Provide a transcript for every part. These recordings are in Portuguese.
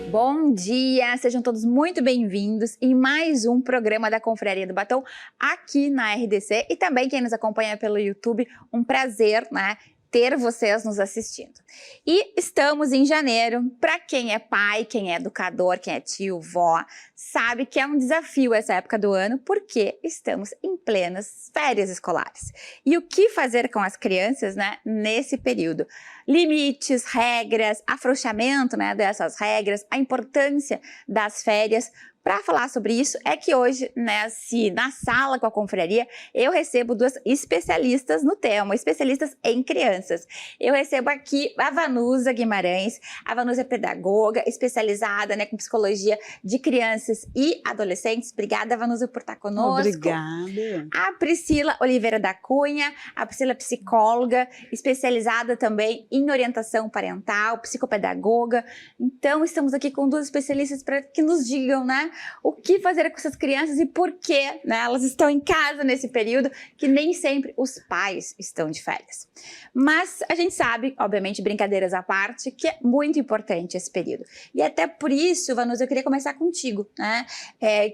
Bom dia, sejam todos muito bem-vindos em mais um programa da Confraria do Batom aqui na RDC e também quem nos acompanha pelo YouTube, um prazer, né, ter vocês nos assistindo. E estamos em janeiro, para quem é pai, quem é educador, quem é tio, vó, sabe que é um desafio essa época do ano porque estamos em plenas férias escolares. E o que fazer com as crianças, né, nesse período? Limites, regras, afrouxamento, né, dessas regras, a importância das férias. Para falar sobre isso, é que hoje, na sala com a confraria, eu recebo duas especialistas no tema, especialistas em crianças. Eu recebo aqui a Vanusa Guimarães. A Vanusa é pedagoga, especializada, né, com psicologia de crianças e adolescentes. Obrigada, Vanusa, por estar conosco. Obrigada. A Priscila Oliveira da Cunha, a Priscila é psicóloga, especializada também em orientação parental, psicopedagoga. Então, estamos aqui com duas especialistas para que nos digam, né, o que fazer com essas crianças e por que, né, elas estão em casa nesse período que nem sempre os pais estão de férias. Mas a gente sabe, obviamente, brincadeiras à parte, que é muito importante esse período. E até por isso, Vanusa, eu queria começar contigo, né,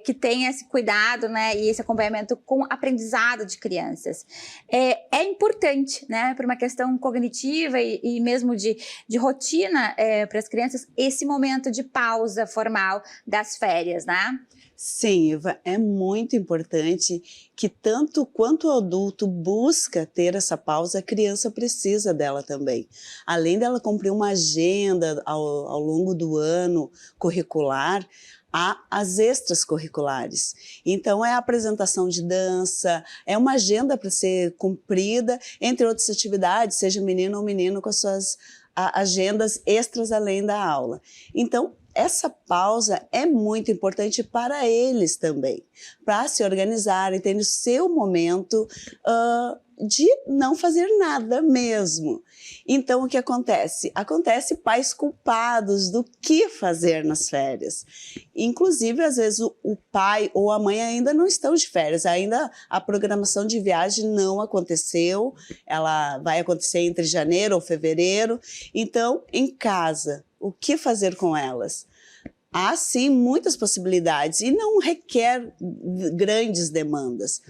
que tem esse cuidado, né, e esse acompanhamento com aprendizado de crianças. É importante, né, para uma questão cognitiva e mesmo de rotina para as crianças, esse momento de pausa formal das férias, né? Sim, Iva, é muito importante que tanto quanto o adulto busca ter essa pausa, a criança precisa dela também. Além dela cumprir uma agenda ao longo do ano curricular, há as extras curriculares. Então, é a apresentação de dança, é uma agenda para ser cumprida, entre outras atividades, seja menino ou menino com as suas agendas extras além da aula. Então, essa pausa é muito importante para eles também, para se organizarem, terem o seu momento de não fazer nada mesmo. Então, o que acontece? Acontece pais culpados do que fazer nas férias. Inclusive, às vezes, o pai ou a mãe ainda não estão de férias, ainda a programação de viagem não aconteceu, ela vai acontecer entre janeiro ou fevereiro. Então, em casa, o que fazer com elas? Há, sim, muitas possibilidades e não requer grandes demandas.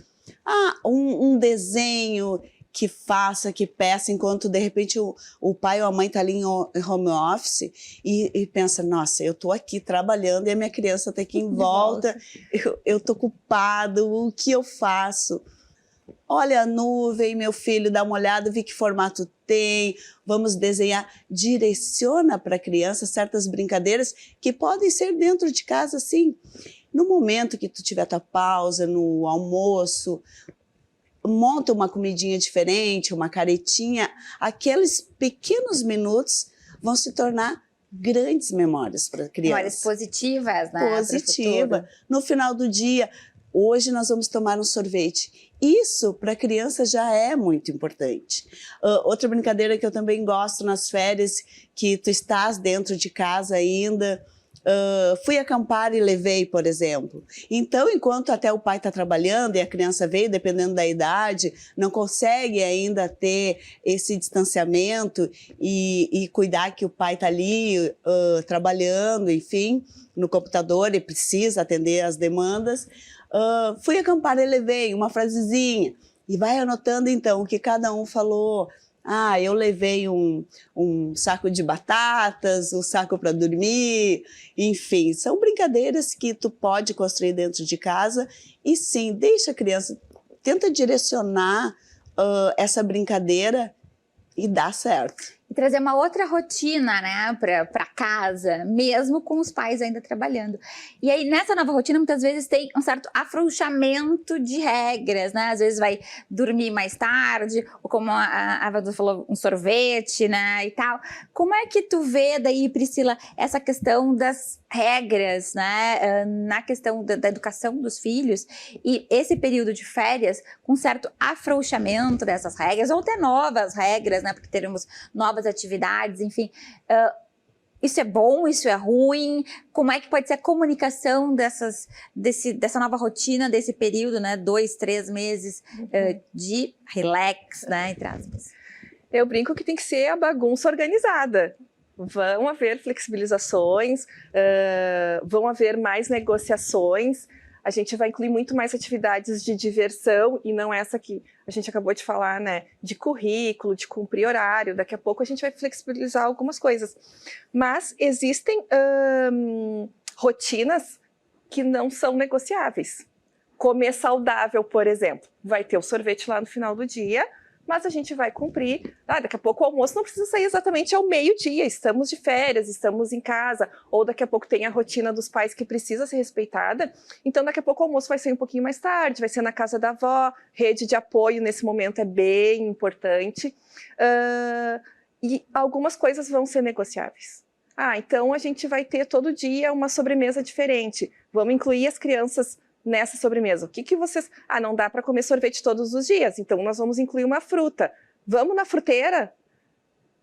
Um desenho que faça, que peça, enquanto de repente o pai ou a mãe está ali em home office e pensa, nossa, eu estou aqui trabalhando e a minha criança está aqui em volta, eu estou culpado, o que eu faço? Olha a nuvem, meu filho, dá uma olhada, vê que formato tem, vamos desenhar. Direciona para a criança certas brincadeiras que podem ser dentro de casa, sim. No momento que tu tiver tua pausa, no almoço, monta uma comidinha diferente, uma caretinha. Aqueles pequenos minutos vão se tornar grandes memórias para a criança. Memórias positivas, né? Positiva. No final do dia, hoje nós vamos tomar um sorvete. Isso para a criança já é muito importante. Outra brincadeira que eu também gosto nas férias, que tu estás dentro de casa ainda, fui acampar e levei, por exemplo. Então, enquanto até o pai está trabalhando e a criança veio, dependendo da idade, não consegue ainda ter esse distanciamento e cuidar que o pai está ali trabalhando, enfim, no computador e precisa atender as demandas. Fui acampar e levei uma frasezinha e vai anotando então o que cada um falou. Eu levei um saco de batatas, um saco para dormir, enfim, são brincadeiras que tu pode construir dentro de casa e sim, deixa a criança, tenta direcionar essa brincadeira e dá certo. E trazer uma outra rotina, né, para casa, mesmo com os pais ainda trabalhando. E aí, nessa nova rotina, muitas vezes tem um certo afrouxamento de regras, né? Às vezes vai dormir mais tarde, ou como a Vanusa falou, um sorvete, né, e tal. Como é que tu vê daí, Priscila, essa questão das regras, né, na questão da educação dos filhos e esse período de férias com certo afrouxamento dessas regras, ou até novas regras, né, porque teremos novas atividades, enfim. Isso é bom, isso é ruim? Como é que pode ser a comunicação dessa nova rotina, desse período, né, 2, 3 meses de relax, né, entre aspas? Eu brinco que tem que ser a bagunça organizada. Vão haver flexibilizações, vão haver mais negociações, a gente vai incluir muito mais atividades de diversão e não essa que a gente acabou de falar, né, de currículo, de cumprir horário. Daqui a pouco a gente vai flexibilizar algumas coisas. Mas existem rotinas que não são negociáveis. Comer saudável, por exemplo, vai ter o sorvete lá no final do dia, mas a gente vai cumprir. Daqui a pouco o almoço não precisa sair exatamente ao meio-dia, estamos de férias, estamos em casa, ou daqui a pouco tem a rotina dos pais que precisa ser respeitada, então daqui a pouco o almoço vai ser um pouquinho mais tarde, vai ser na casa da avó, rede de apoio nesse momento é bem importante, e algumas coisas vão ser negociáveis. Então a gente vai ter todo dia uma sobremesa diferente, vamos incluir as crianças nessa sobremesa. O que vocês... não dá para comer sorvete todos os dias, então nós vamos incluir uma fruta. Vamos na fruteira?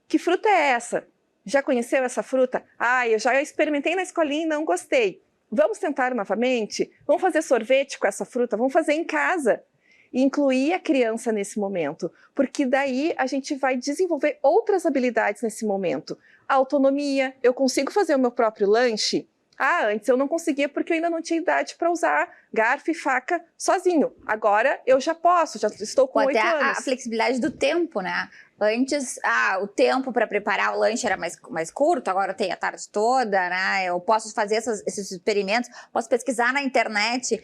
Que fruta é essa? Já conheceu essa fruta? Eu já experimentei na escolinha e não gostei. Vamos tentar novamente? Vamos fazer sorvete com essa fruta? Vamos fazer em casa? E incluir a criança nesse momento, porque daí a gente vai desenvolver outras habilidades nesse momento. A autonomia, eu consigo fazer o meu próprio lanche? Antes eu não conseguia porque eu ainda não tinha idade para usar garfo e faca sozinho. Agora eu já posso, já estou com 8 anos. A flexibilidade do tempo, né? Antes, o tempo para preparar o lanche era mais curto, agora tem a tarde toda, né? Eu posso fazer esses experimentos, posso pesquisar na internet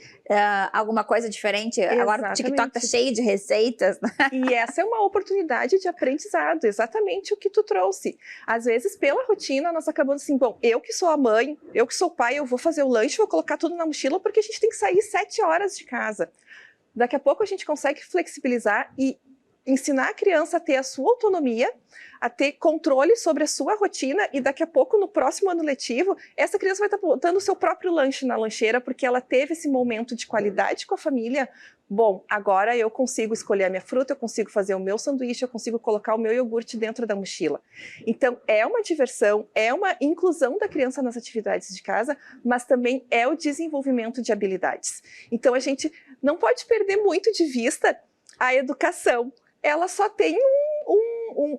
alguma coisa diferente. Exatamente. Agora o TikTok tá cheio de receitas. E essa é uma oportunidade de aprendizado, exatamente o que tu trouxe. Às vezes, pela rotina, nós acabamos assim, bom, eu que sou a mãe, eu que sou o pai, eu vou fazer o lanche, vou colocar tudo na mochila, porque a gente tem que sair 7 horas de casa. Daqui a pouco a gente consegue flexibilizar e ensinar a criança a ter a sua autonomia, a ter controle sobre a sua rotina e daqui a pouco, no próximo ano letivo, essa criança vai estar botando o seu próprio lanche na lancheira porque ela teve esse momento de qualidade com a família. Bom, agora eu consigo escolher a minha fruta, eu consigo fazer o meu sanduíche, eu consigo colocar o meu iogurte dentro da mochila. Então, é uma diversão, é uma inclusão da criança nas atividades de casa, mas também é o desenvolvimento de habilidades. Então, a gente não pode perder muito de vista a educação. Ela só tem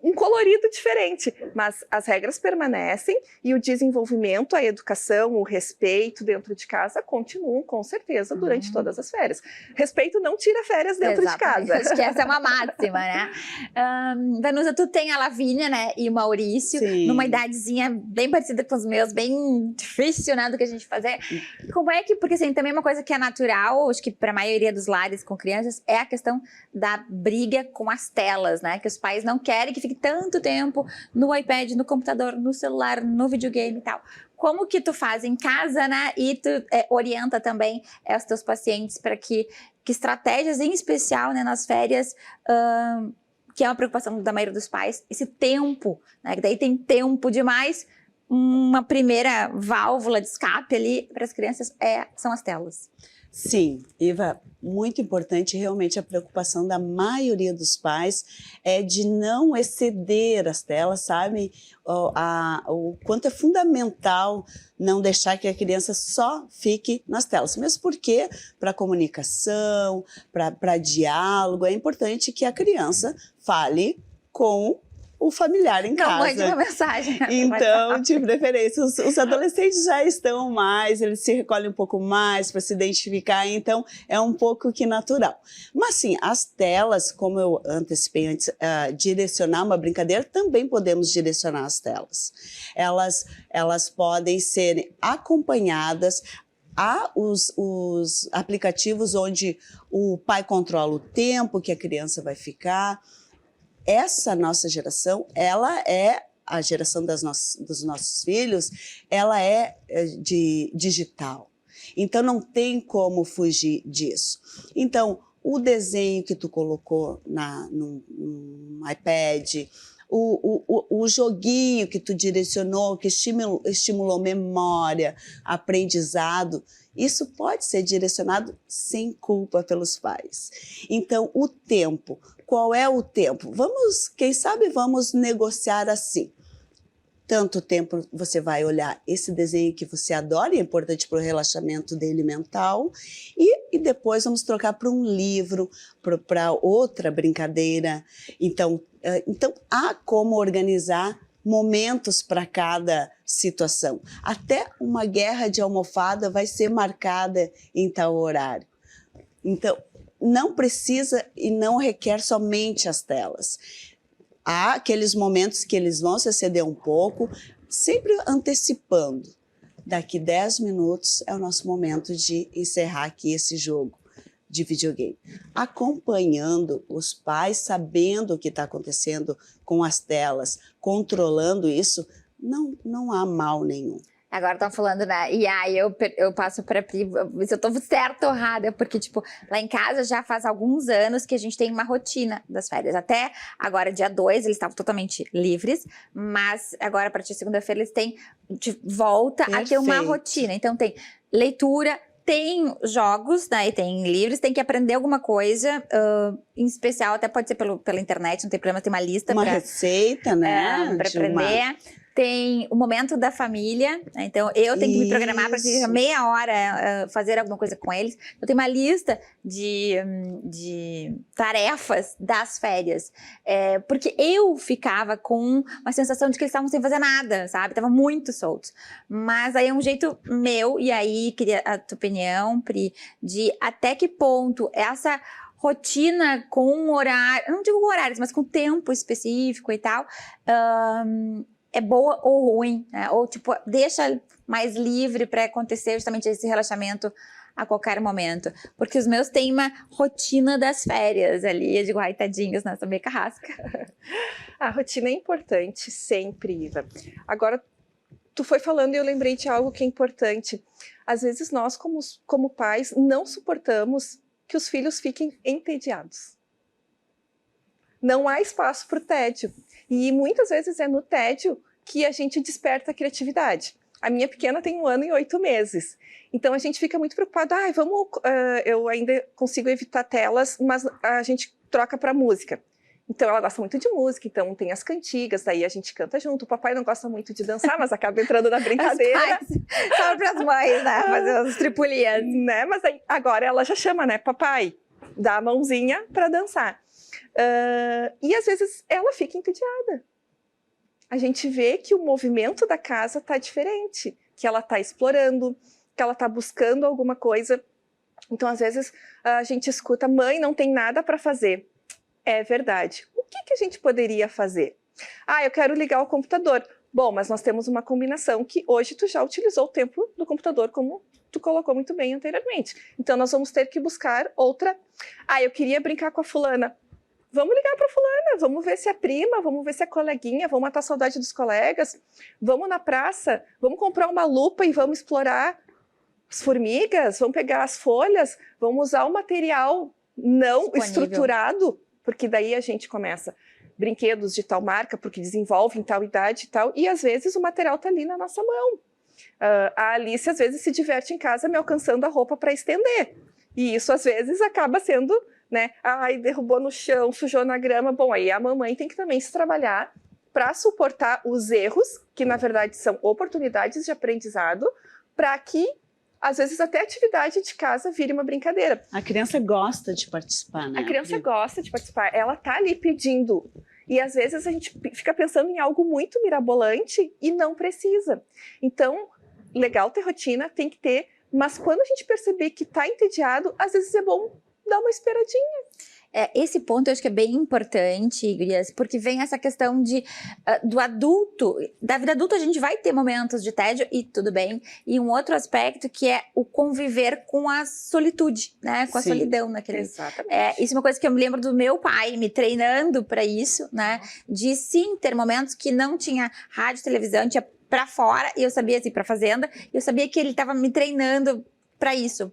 um colorido diferente, mas as regras permanecem e o desenvolvimento, a educação, o respeito dentro de casa continuam com certeza durante todas as férias. Respeito não tira férias dentro de casa. Acho que essa é uma máxima, né? Vanusa, tu tem a Lavínia, né, e o Maurício, numa idadezinha bem parecida com os meus, bem difícil, né, do que a gente fazer. Como é que, porque assim, também uma coisa que é natural, acho que para a maioria dos lares com crianças, é a questão da briga com as telas, né, que os pais não querem que fique tanto tempo no iPad, no computador, no celular, no videogame e tal. Como que tu faz em casa, né? E tu orienta também os teus pacientes para que estratégias, em especial, né, nas férias, que é uma preocupação da maioria dos pais, esse tempo, né? Que daí tem tempo demais, uma primeira válvula de escape ali para as crianças são as telas. Sim, Iva, muito importante, realmente a preocupação da maioria dos pais é de não exceder as telas, sabe? O quanto é fundamental não deixar que a criança só fique nas telas, mesmo porque para comunicação, para diálogo, é importante que a criança fale com o familiar em casa. Não mande uma mensagem. Então, de preferência, os adolescentes já estão mais, eles se recolhem um pouco mais para se identificar, então é um pouco que natural. Mas sim, as telas, como eu antecipei antes, direcionar uma brincadeira, também podemos direcionar as telas. Elas podem ser acompanhadas. Há os aplicativos onde o pai controla o tempo que a criança vai ficar. Essa nossa geração, ela é a geração dos nossos filhos, ela é de digital. Então, não tem como fugir disso. Então, o desenho que tu colocou no iPad, o joguinho que tu direcionou, que estimulou memória, aprendizado, isso pode ser direcionado sem culpa pelos pais. Então, o tempo. Qual é o tempo? Quem sabe vamos negociar assim. Tanto tempo você vai olhar esse desenho que você adora, e é importante para o relaxamento dele mental, e depois vamos trocar para um livro, para outra brincadeira. Então, Então, há como organizar momentos para cada situação. Até uma guerra de almofada vai ser marcada em tal horário. Então, não precisa e não requer somente as telas. Há aqueles momentos que eles vão se exceder um pouco, sempre antecipando. Daqui 10 minutos é o nosso momento de encerrar aqui esse jogo de videogame. Acompanhando os pais, sabendo o que está acontecendo com as telas, controlando isso, não há mal nenhum. Agora estão falando, né? E aí eu passo para Pri, se eu tô certo ou errada, porque, tipo, lá em casa já faz alguns anos que a gente tem uma rotina das férias. Até agora, dia 2, eles estavam totalmente livres, mas agora, a partir de segunda-feira, eles têm de volta a ter uma rotina. Então, tem leitura, tem jogos, né, e tem livros, tem que aprender alguma coisa, em especial, até pode ser pela internet, não tem problema, tem uma lista. Uma receita, né? Para aprender. Tem o momento da família, né? Então eu tenho que me programar para meia hora fazer alguma coisa com eles. Eu tenho uma lista de tarefas das férias, porque eu ficava com uma sensação de que eles estavam sem fazer nada, sabe? Estavam muito soltos. Mas aí é um jeito meu, e aí queria a tua opinião, Pri, de até que ponto essa rotina com horário, não digo horários, mas com tempo específico e tal, é boa ou ruim, né? Ou tipo, deixa mais livre para acontecer justamente esse relaxamento a qualquer momento. Porque os meus têm uma rotina das férias ali, eu digo, ai, tadinhos, nessa meia carrasca. A rotina é importante, sempre, Iva. Agora, tu foi falando e eu lembrei de algo que é importante. Às vezes nós, como pais, não suportamos que os filhos fiquem entediados. Não há espaço para o tédio. E muitas vezes é no tédio que a gente desperta a criatividade. A minha pequena tem 1 ano e 8 meses. Então a gente fica muito preocupado. Eu ainda consigo evitar telas, mas a gente troca para música. Então ela gosta muito de música, então tem as cantigas, daí a gente canta junto. O papai não gosta muito de dançar, mas acaba entrando na brincadeira. Só para as mães, né? Fazer as tripulias. Né? Mas aí, agora ela já chama, né? Papai, dá a mãozinha para dançar. E às vezes ela fica entediada. A gente vê que o movimento da casa está diferente, que ela está explorando, que ela está buscando alguma coisa. Então, às vezes, a gente escuta, mãe, não tem nada para fazer. É verdade. O que a gente poderia fazer? Eu quero ligar o computador. Bom, mas nós temos uma combinação que hoje tu já utilizou o tempo do computador como tu colocou muito bem anteriormente. Então, nós vamos ter que buscar outra. Eu queria brincar com a fulana. Vamos ligar para a fulana, vamos ver se é prima, vamos ver se é coleguinha, vamos matar a saudade dos colegas, vamos na praça, vamos comprar uma lupa e vamos explorar as formigas, vamos pegar as folhas, vamos usar o material não estruturado, porque daí a gente começa brinquedos de tal marca, porque desenvolve em tal idade e tal, e às vezes o material está ali na nossa mão. A Alice às vezes se diverte em casa me alcançando a roupa para estender, e isso às vezes acaba sendo... né? Derrubou no chão, sujou na grama. Bom, aí a mamãe tem que também se trabalhar para suportar os erros, que na verdade são oportunidades de aprendizado, para que, às vezes, até a atividade de casa vire uma brincadeira. A criança gosta de participar, né? A criança gosta de participar, ela tá ali pedindo. E às vezes a gente fica pensando em algo muito mirabolante e não precisa. Então, legal ter rotina, tem que ter, mas quando a gente perceber que tá entediado, às vezes é bom dá uma esperadinha. Esse ponto eu acho que é bem importante, Gurias, porque vem essa questão do adulto. Da vida adulta a gente vai ter momentos de tédio e tudo bem. E um outro aspecto que é o conviver com a solitude, né? Com a solidão naquele... Exatamente. Isso é uma coisa que eu me lembro do meu pai me treinando para isso, né? De sim ter momentos que não tinha rádio, televisão, tinha para fora, e eu sabia assim, para fazenda, e eu sabia que ele estava me treinando para isso,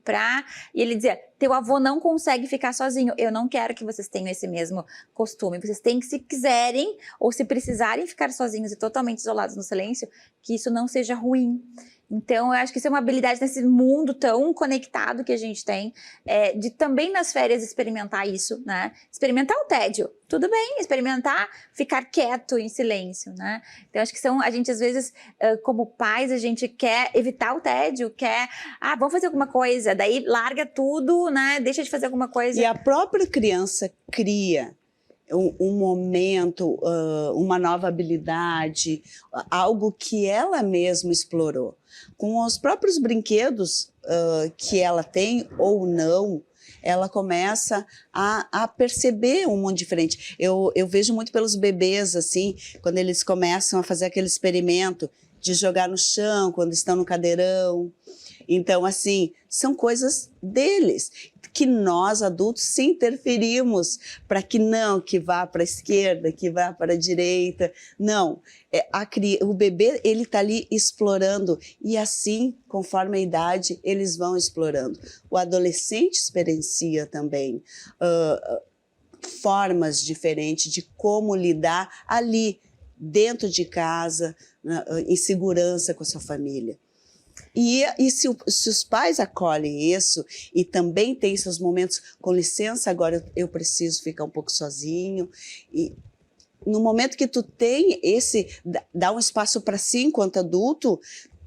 e ele dizia, teu avô não consegue ficar sozinho, eu não quero que vocês tenham esse mesmo costume, vocês têm que, se quiserem, ou se precisarem ficar sozinhos e totalmente isolados no silêncio, que isso não seja ruim. Então, eu acho que isso é uma habilidade nesse mundo tão conectado que a gente tem, de também nas férias experimentar isso, né? Experimentar o tédio, tudo bem, experimentar ficar quieto em silêncio, né? Então, acho que a gente às vezes, como pais, a gente quer evitar o tédio, quer, vamos fazer alguma coisa, daí larga tudo, né? Deixa de fazer alguma coisa. E a própria criança cria um momento, uma nova habilidade, algo que ela mesma explorou. Com os próprios brinquedos que ela tem ou não, ela começa a perceber um mundo diferente. Eu vejo muito pelos bebês, assim, quando eles começam a fazer aquele experimento de jogar no chão, quando estão no cadeirão. Então, assim, são coisas deles, que nós, adultos, se interferimos para que não, que vá para a esquerda, que vá para a direita. Não, o bebê, ele está ali explorando e assim, conforme a idade, eles vão explorando. O adolescente experiencia também formas diferentes de como lidar ali, dentro de casa, em segurança com a sua família. E se os pais acolhem isso e também tem seus momentos, com licença, agora eu preciso ficar um pouco sozinho. E no momento que tu tem dá um espaço para si enquanto adulto,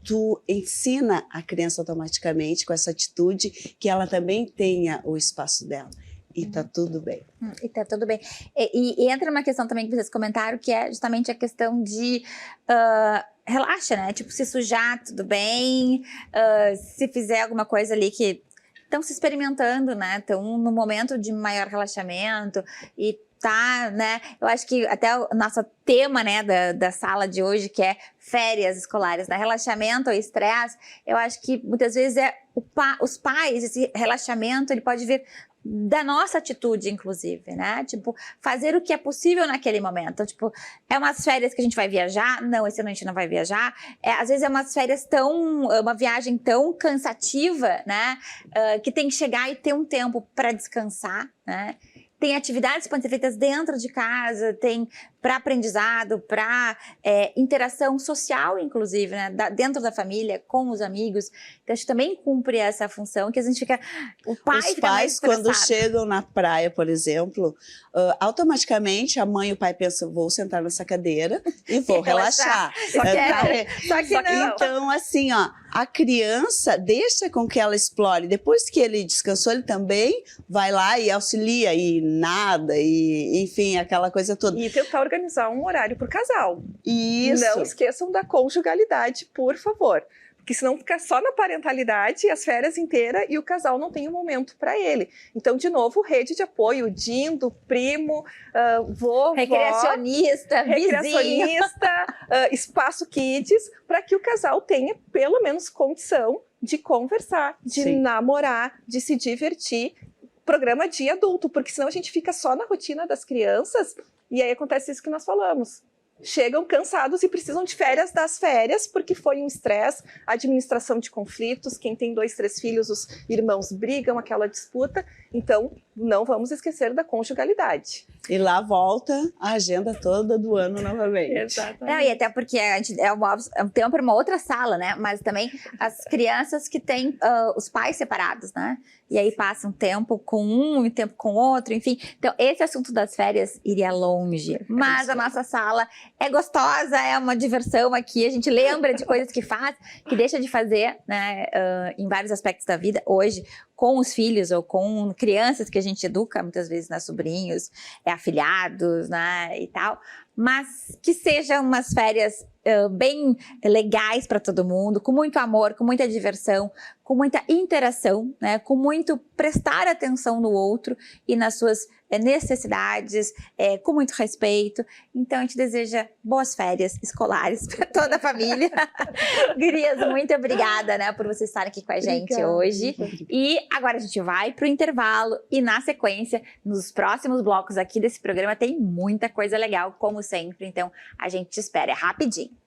tu ensina a criança automaticamente com essa atitude que ela também tenha o espaço dela. E tá tudo bem. E tá tudo bem. E entra uma questão também que vocês comentaram, que é justamente a questão de relaxa, né? Tipo, se sujar, tudo bem. Se fizer alguma coisa ali que estão se experimentando, né? Estão no momento de maior relaxamento e tá, né? Eu acho que até o nosso tema, né, da sala de hoje, que é férias escolares, né? Relaxamento ou estresse, eu acho que muitas vezes os pais, esse relaxamento, ele pode vir da nossa atitude, inclusive, né? Tipo, fazer o que é possível naquele momento. Então, tipo, é umas férias que a gente vai viajar? Não, esse ano a gente não vai viajar. Às vezes é umas férias uma viagem tão cansativa, né? Que tem que chegar e ter um tempo para descansar, né? Tem atividades que podem ser feitas dentro de casa, tem para aprendizado, para interação social, inclusive, né? Dentro da família, com os amigos. Então, acho que também cumpre essa função, que a gente fica... Os pais, quando chegam na praia, por exemplo, automaticamente a mãe e o pai pensam, vou sentar nessa cadeira e vou relaxar. Só que não. Então, assim, ó, a criança deixa com que ela explore. Depois que ele descansou, ele também vai lá e auxilia, e nada, e enfim, aquela coisa toda. E tentar organizar um horário por casal. Isso. Não esqueçam da conjugalidade, por favor. Porque senão fica só na parentalidade, as férias inteiras, e o casal não tem um momento para ele. Então, de novo, rede de apoio, dindo, primo, vovó, recreacionista, espaço kids, para que o casal tenha pelo menos condição de conversar, de Sim. namorar, de se divertir. Programa de adulto, porque senão a gente fica só na rotina das crianças e aí acontece isso que nós falamos. Chegam cansados e precisam de férias das férias, porque foi um estresse, administração de conflitos, quem tem 2, 3 filhos, os irmãos brigam, aquela disputa. Então, não vamos esquecer da conjugalidade. E lá volta a agenda toda do ano novamente. Exatamente. Não, e até porque a gente é um tema para uma outra sala, né? Mas também as crianças que têm os pais separados, né? E aí passam tempo com um e tempo com outro, enfim. Então, esse assunto das férias iria longe. Mas a nossa sala é gostosa, é uma diversão aqui. A gente lembra de coisas que faz, que deixa de fazer, né? Em vários aspectos da vida. Hoje, com os filhos ou com crianças que a gente educa, muitas vezes, né, sobrinhos, afilhados, né, e tal, mas que sejam umas férias bem legais para todo mundo, com muito amor, com muita diversão, com muita interação, né, com muito prestar atenção no outro e nas suas necessidades, com muito respeito. Então, a gente deseja boas férias escolares para toda a família. Gurias, muito obrigada, né, por vocês estarem aqui com a gente hoje. E agora a gente vai para o intervalo e, na sequência, nos próximos blocos aqui desse programa, tem muita coisa legal, como sempre. Então, a gente te espera. É rapidinho.